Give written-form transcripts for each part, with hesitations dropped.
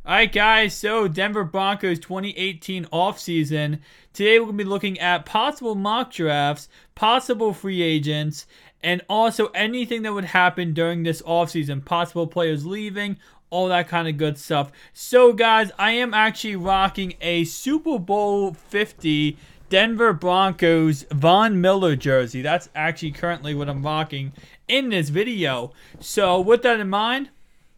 Alright guys, so Denver Broncos 2018 offseason. Today we're going to be looking at possible mock drafts, possible free agents, and also anything that would happen during this offseason. Possible players leaving, all that kind of good stuff. So guys, I am actually rocking a Super Bowl 50 Denver Broncos Von Miller jersey. That's actually currently what I'm rocking in this video. So with that in mind,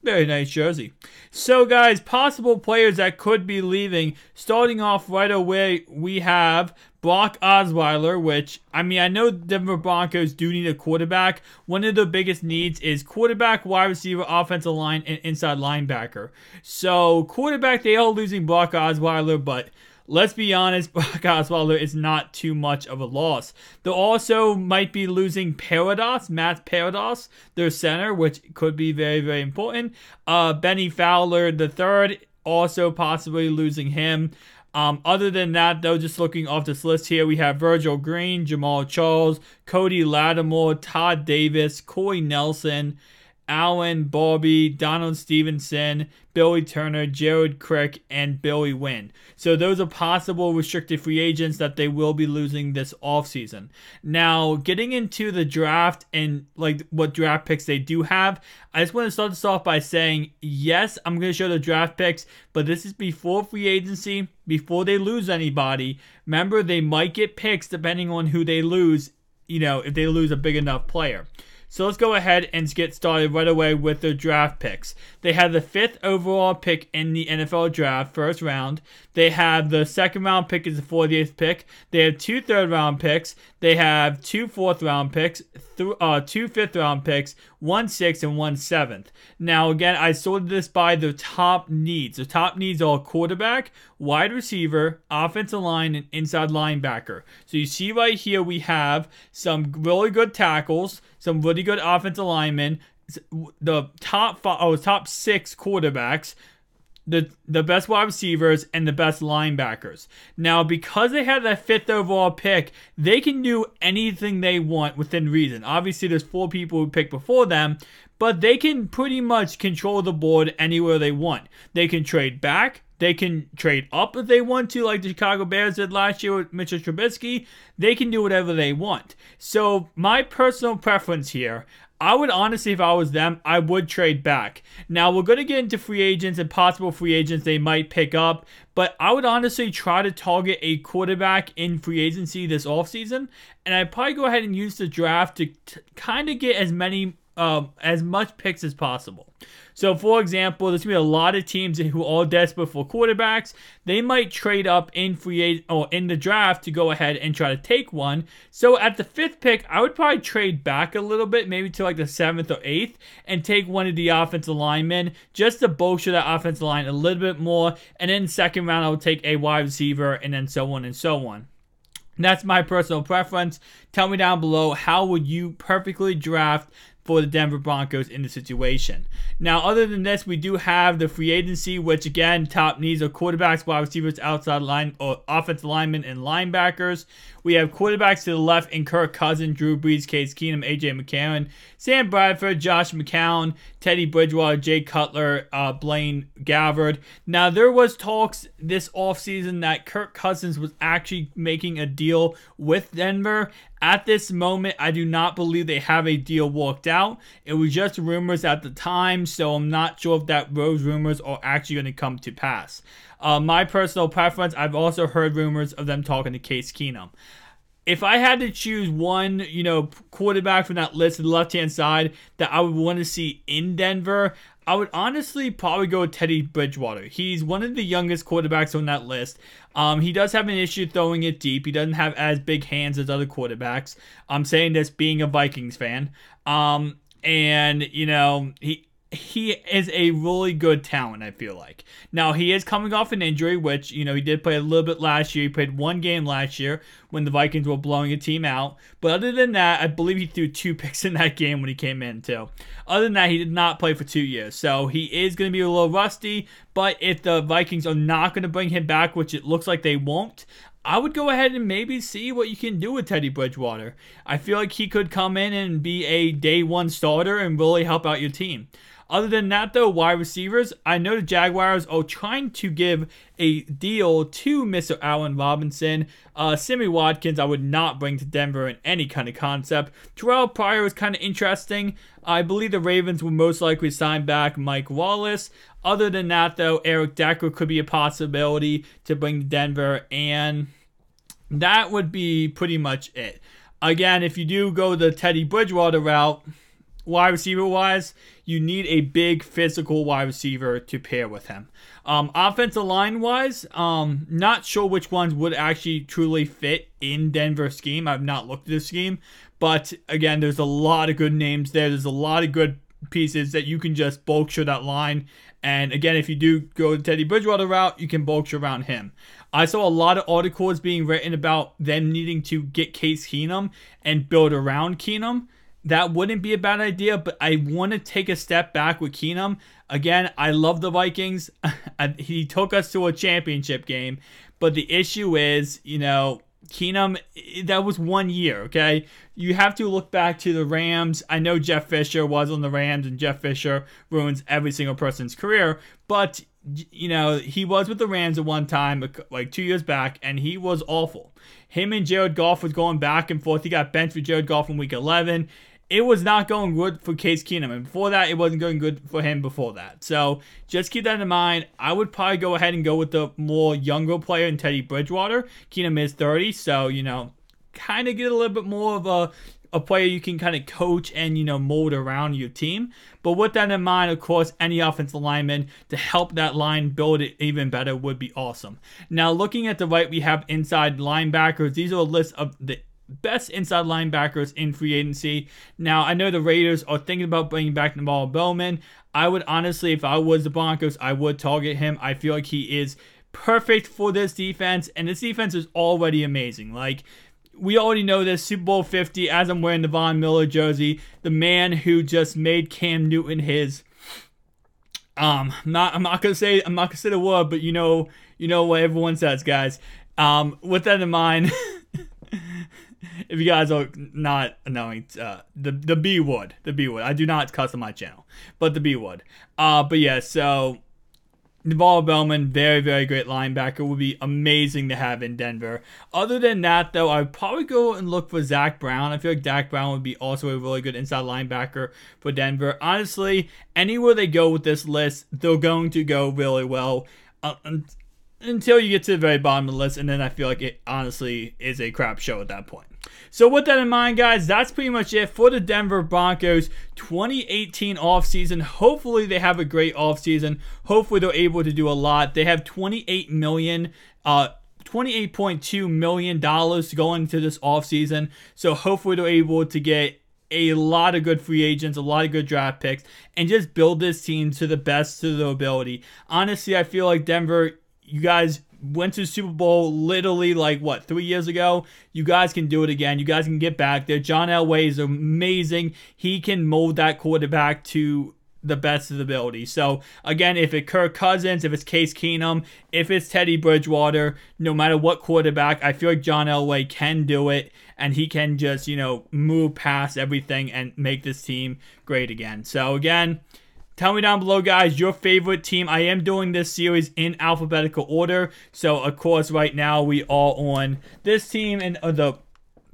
very nice jersey. So guys, possible players that could be leaving. Starting off right away, we have Brock Osweiler, which, I know Denver Broncos do need a quarterback. One of the biggest needs is quarterback, wide receiver, offensive line, and inside linebacker. So quarterback, they are losing Brock Osweiler, but let's be honest, Brock Osweiler is not too much of a loss. They also might be losing Matt Parados, their center, which could be very, very important. Benny Fowler III, also possibly losing him. Other than that, though, just looking off this list here, we have Virgil Green, Jamal Charles, Cody Lattimore, Todd Davis, Corey Nelson, Allen Barbie, Donald Stevenson, Billy Turner, Jared Crick, and Billy Wynn. So those are possible restricted free agents that they will be losing this offseason. Now, getting into the draft and like what draft picks they do have, I just want to start this off by saying, yes, I'm going to show the draft picks, but this is before free agency, before they lose anybody. Remember, they might get picks depending on who they lose, if they lose a big enough player. So let's go ahead and get started right away with their draft picks. They have the 5th overall pick in the NFL draft, first round. They have the 2nd round pick is the 40th pick. They have 2 3rd round picks. They have 2 4th round picks, 2 5th round picks, 1 6th, and 1 7th. Now again, I sorted this by their top needs. The top needs are quarterback, wide receiver, offensive line, and inside linebacker. So you see right here we have some really good tackles, some really good offensive linemen, the top 6 quarterbacks, the best wide receivers, and the best linebackers. Now, because they have that 5th overall pick, they can do anything they want within reason. Obviously, there's 4 people who picked before them, but they can pretty much control the board anywhere they want. They can trade back. They can trade up if they want to, like the Chicago Bears did last year with Mitchell Trubisky. They can do whatever they want. So my personal preference here, I would honestly, if I was them, I would trade back. Now, we're going to get into free agents and possible free agents they might pick up, but I would honestly try to target a quarterback in free agency this offseason, and I'd probably go ahead and use the draft to kind of get as much picks as possible. So, for example, there's going to be a lot of teams who are desperate for quarterbacks. They might trade up in in the draft to go ahead and try to take one. So, at the 5th pick, I would probably trade back a little bit, maybe to like the 7th or 8th, and take one of the offensive linemen just to bolster that offensive line a little bit more. And then 2nd round, I would take a wide receiver, and then so on and so on. That's my personal preference. Tell me down below, how would you perfectly draft for the Denver Broncos in the situation? Now, other than this, we do have the free agency, which again, top needs are quarterbacks, wide receivers, outside line or offensive linemen, and linebackers. We have quarterbacks to the left in Kirk Cousins, Drew Brees, Case Keenum, A.J. McCarron, Sam Bradford, Josh McCown, Teddy Bridgewater, Jay Cutler, Blaine Gabbert. Now, there was talks this offseason that Kirk Cousins was actually making a deal with Denver. At this moment, I do not believe they have a deal worked out. It was just rumors at the time, so I'm not sure if those rumors are actually going to come to pass. My personal preference, I've also heard rumors of them talking to Case Keenum. If I had to choose one, quarterback from that list on the left-hand side that I would want to see in Denver, I would honestly probably go with Teddy Bridgewater. He's one of the youngest quarterbacks on that list. He does have an issue throwing it deep. He doesn't have as big hands as other quarterbacks. I'm saying this being a Vikings fan. He is a really good talent, I feel like. Now, he is coming off an injury, which, he did play a little bit last year. He played 1 game last year when the Vikings were blowing a team out. But other than that, I believe he threw 2 picks in that game when he came in, too. Other than that, he did not play for 2 years. So, he is going to be a little rusty. But if the Vikings are not going to bring him back, which it looks like they won't, I would go ahead and maybe see what you can do with Teddy Bridgewater. I feel like he could come in and be a day 1 starter and really help out your team. Other than that, though, wide receivers, I know the Jaguars are trying to give a deal to Mr. Allen Robinson. Sammy Watkins, I would not bring to Denver in any kind of concept. Terrell Pryor is kind of interesting. I believe the Ravens will most likely sign back Mike Wallace. Other than that, though, Eric Decker could be a possibility to bring to Denver, and that would be pretty much it. Again, if you do go the Teddy Bridgewater route, wide receiver wise, you need a big physical wide receiver to pair with him. Offensive line wise, not sure which ones would actually truly fit in Denver's scheme. I've not looked at the scheme, but again, there's a lot of good names there. There's a lot of good pieces that you can just bulk share that line. And again, if you do go the Teddy Bridgewater route, you can bulk share around him. I saw a lot of articles being written about them needing to get Case Keenum and build around Keenum. That wouldn't be a bad idea, but I want to take a step back with Keenum. Again, I love the Vikings. He took us to a championship game, but the issue is, Keenum, that was 1 year, okay? You have to look back to the Rams. I know Jeff Fisher was on the Rams, and Jeff Fisher ruins every single person's career, but, he was with the Rams at one time, like 2 years back, and he was awful. Him and Jared Goff was going back and forth. He got benched for Jared Goff in week 11. It was not going good for Case Keenum, and before that, it wasn't going good for him before that. So just keep that in mind. I would probably go ahead and go with the more younger player in Teddy Bridgewater. Keenum is 30, so, kind of get a little bit more of a player you can kind of coach and, mold around your team. But with that in mind, of course, any offensive lineman to help that line build it even better would be awesome. Now, looking at the right, we have inside linebackers. These are a list of the best inside linebackers in free agency. Now, I know the Raiders are thinking about bringing back Naval Bowman. I would honestly, if I was the Broncos, I would target him. I feel like he is perfect for this defense, and this defense is already amazing. Like, we already know this. Super Bowl 50, as I'm wearing the Von Miller jersey, the man who just made Cam Newton his I'm not gonna say the word, but you know what everyone says, guys. With that in mind, if you guys are not knowing, the B word. I do not cuss on my channel, but the B word. But yeah, so Naval Bowman, very, very great linebacker, would be amazing to have in Denver. Other than that, though, I'd probably go and look for Zach Brown. I feel like Zach Brown would be also a really good inside linebacker for Denver. Honestly, anywhere they go with this list, they're going to go really well. Until you get to the very bottom of the list, and then I feel like it honestly is a crap show at that point. So with that in mind, guys, that's pretty much it for the Denver Broncos 2018 offseason. Hopefully they have a great offseason. Hopefully they're able to do a lot. They have $28.2 million to go into this offseason. So hopefully they're able to get a lot of good free agents, a lot of good draft picks, and just build this team to the best of their ability. Honestly, I feel like Denver, you guys went to the Super Bowl literally 3 years ago. You guys can do it again. You guys can get back there. John Elway is amazing. He can mold that quarterback to the best of the ability. So again, if it's Kirk Cousins, if it's Case Keenum, if it's Teddy Bridgewater, no matter what quarterback, I feel like John Elway can do it, and he can just, move past everything and make this team great again. So again, tell me down below, guys, your favorite team. I am doing this series in alphabetical order. So, of course, right now we are on this team and the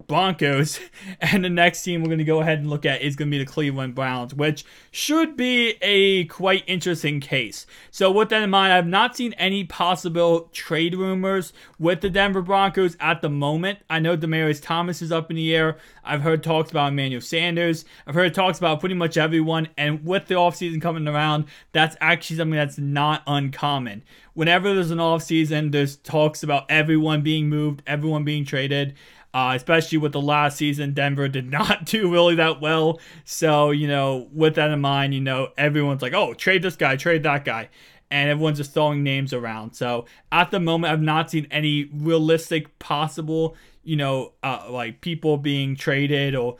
Broncos. And the next team we're going to go ahead and look at is going to be the Cleveland Browns, which should be a quite interesting case. So, with that in mind, I've not seen any possible trade rumors with the Denver Broncos at the moment. I know Demaryius Thomas is up in the air. I've heard talks about Emmanuel Sanders. I've heard talks about pretty much everyone. And with the offseason coming around, that's actually something that's not uncommon. Whenever there's an offseason, there's talks about everyone being moved, everyone being traded. Especially with the last season, Denver did not do really that well. So, with that in mind, everyone's like, oh, trade this guy, trade that guy. And everyone's just throwing names around. So, at the moment, I've not seen any realistic possible, people being traded or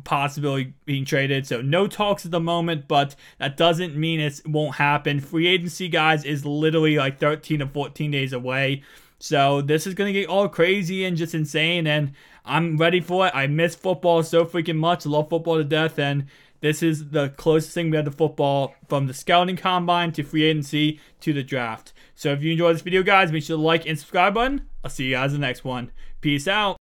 possibly being traded. So, no talks at the moment, but that doesn't mean it won't happen. Free agency, guys, is literally 13 to 14 days away. So this is going to get all crazy and just insane, and I'm ready for it. I miss football so freaking much. I love football to death, and this is the closest thing we have to football, from the scouting combine to free agency to the draft. So if you enjoyed this video, guys, make sure to like and subscribe button. I'll see you guys in the next one. Peace out.